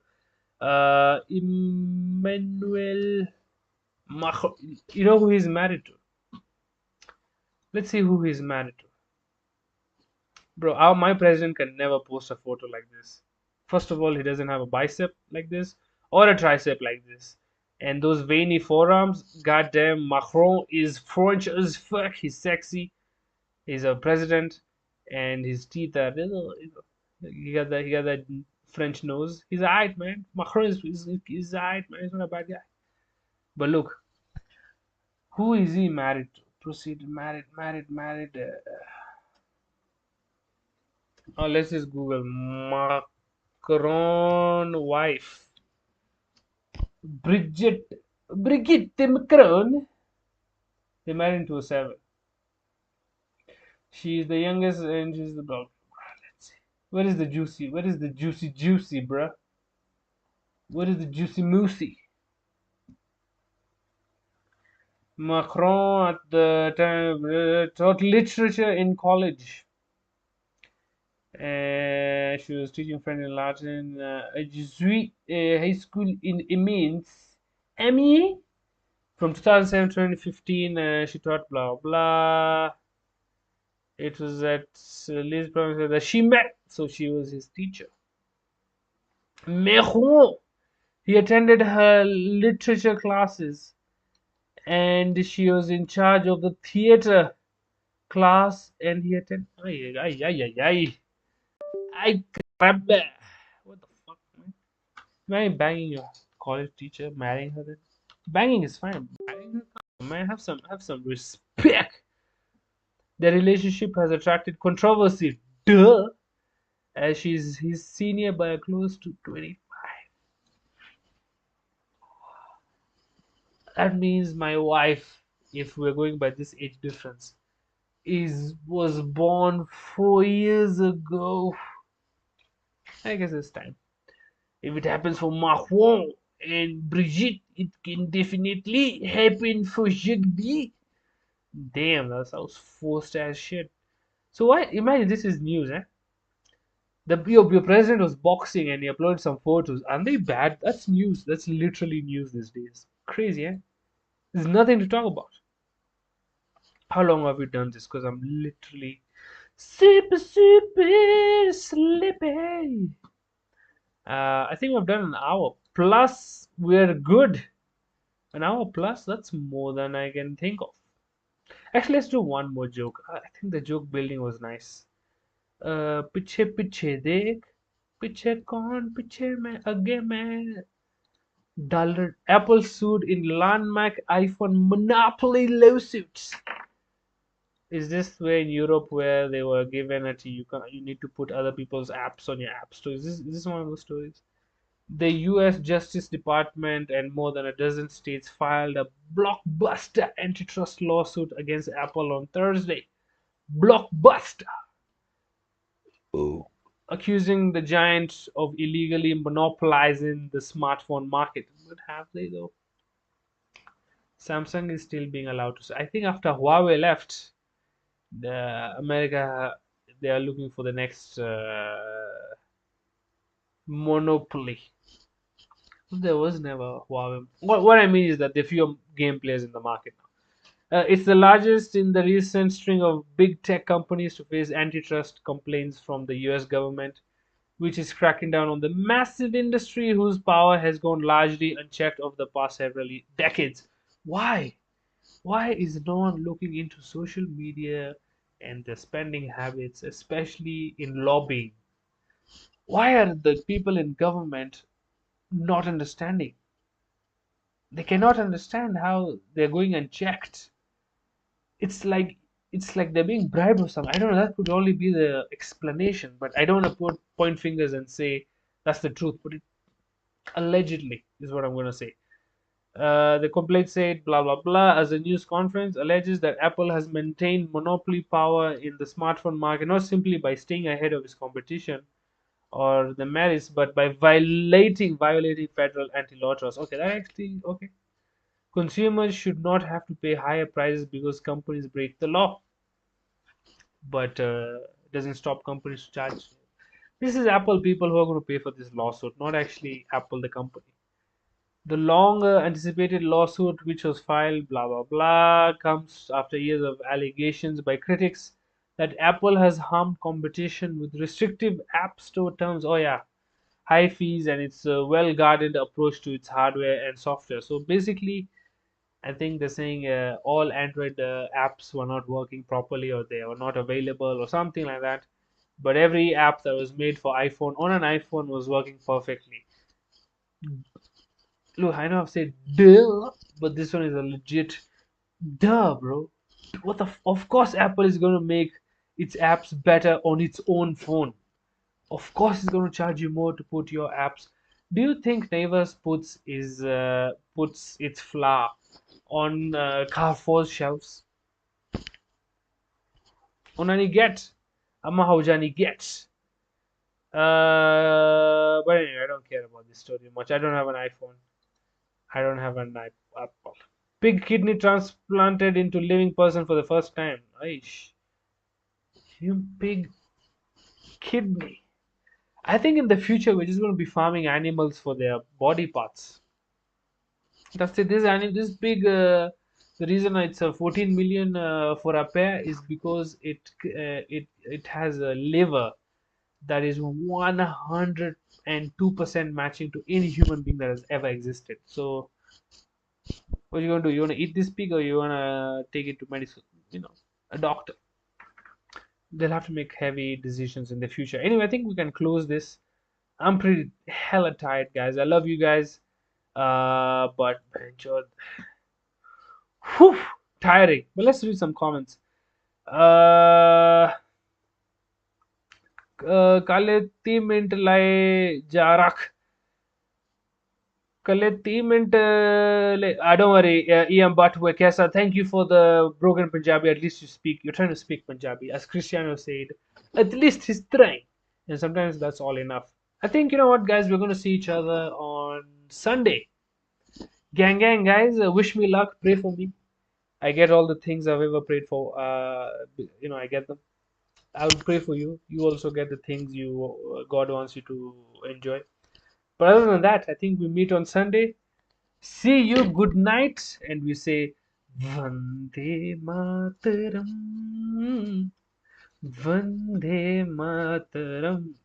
Emmanuel Macron. You know who he's married to? Let's see who he's married to. Bro, my president can never post a photo like this. First of all, he doesn't have a bicep like this or a tricep like this. And those veiny forearms, goddamn, Macron is French as fuck. He's sexy. He's a president, and his teeth are he got that French nose. He's alright, man. Macron is alright, man. He's not a bad guy. But look, who is he married to? Proceed, married. Oh, let's just Google Macron wife. Brigitte Macron. They married in 2007. She's the youngest and she's the dog. Let's see. Where is the juicy? Where is the juicy, bruh? Where is the juicy moosey? Macron at the time taught literature in college. She was teaching French and Latin at Jesuit high school in Amiens. From 2007 to 2015, she taught blah blah. It was at Liz province that she met, so she was his teacher. Meron, he attended her literature classes, and she was in charge of the theater class, and he attended. I grab that. What the fuck, man? Man, banging your college teacher, marrying her. Then banging is fine. Marrying her, man, have some respect. Their relationship has attracted controversy. Duh. As she's his senior by close to 25. That means my wife, if we're going by this age difference, was born 4 years ago. I guess it's time. If it happens for Macron and Brigitte, it can definitely happen for Jigby. Damn, that sounds forced as shit. So why? Imagine this is news, eh? Your president was boxing and he uploaded some photos. Aren't they bad? That's news. That's literally news these days. Crazy, eh? There's nothing to talk about. How long have we done this? Because I'm literally super sleepy. I think we've done an hour plus. We're good. An hour plus. That's more than I can think of. Actually, let's do one more joke. I think the joke building was nice. पीछे पीछे देख पीछे कौन पीछे में आगे में dollar Apple sued in landmark iPhone monopoly lawsuits. Is this where in Europe where they were given it you need to put other people's apps on your app store? Is this one of those stories? The US Justice Department and more than a dozen states filed a blockbuster antitrust lawsuit against Apple on Thursday. Blockbuster, accusing the giant of illegally monopolizing the smartphone market. But have they though? Samsung is still being allowed to. I think after Huawei left, America, they are looking for the next monopoly. There was never Huawei. What I mean is that there are fewer game players in the market now. It's the largest in the recent string of big tech companies to face antitrust complaints from the US government, which is cracking down on the massive industry whose power has gone largely unchecked over the past several decades. Why? Why is no one looking into social media and their spending habits, especially in lobbying? Why are the people in government not understanding? They cannot understand how they're going unchecked. It's like it's like they're being bribed or something. I don't know. That could only be the explanation, but I don't want to point fingers and say that's the truth. But it allegedly is what I'm going to say. The complaint said, blah blah blah, as a news conference alleges that Apple has maintained monopoly power in the smartphone market not simply by staying ahead of its competition or the merits, but by violating federal anti-law laws. Okay, that actually okay. Consumers should not have to pay higher prices because companies break the law, but it doesn't stop companies to charge. This is Apple people who are going to pay for this lawsuit, not actually Apple the company. The long anticipated lawsuit, which was filed, blah blah blah, comes after years of allegations by critics that Apple has harmed competition with restrictive App Store terms. Oh, yeah, high fees, and its well guarded approach to its hardware and software. So basically, I think they're saying all Android apps were not working properly or they were not available or something like that. But every app that was made for iPhone on an iPhone was working perfectly. Look, I know I've said duh, but this one is a legit duh, bro. What the? Of course, Apple is going to make its apps better on its own phone. Of course, it's going to charge you more to put your apps. Do you think Naver's puts its flour on Carrefour's shelves? Onani get, Amma Haujani gets. But anyway, I don't care about this story much. I don't have an iPhone. I don't have an Apple. Pig kidney transplanted into living person for the first time. Aish. Pig kidney. I think in the future we're just going to be farming animals for their body parts. That's it. This pig. The reason it's 14 million for a pair is because it has a liver that is 102% matching to any human being that has ever existed. So what you gonna do? You wanna eat this pig or you wanna take it to medicine? A doctor. They'll have to make heavy decisions in the future. Anyway, I think we can close this. I'm pretty hella tired, guys. I love you guys. But whew, tiring. But let's read some comments. काले 3 minute लाए जा रख कल 3 minute I don't worry, Ian Butway Kesa, thank you for the broken Punjabi. At least you're trying to speak Punjabi, as Cristiano said. At least he's trying, and sometimes that's all enough. I think, you know what, guys, we're going to see each other on Sunday. Gang guys, wish me luck, pray for me. I get all the things I've ever prayed for. I get them. I would pray for you. You also get the things you God wants you to enjoy. But other than that, I think we meet on Sunday. See you. Good night, and we say Vande Mataram. Vande Mataram.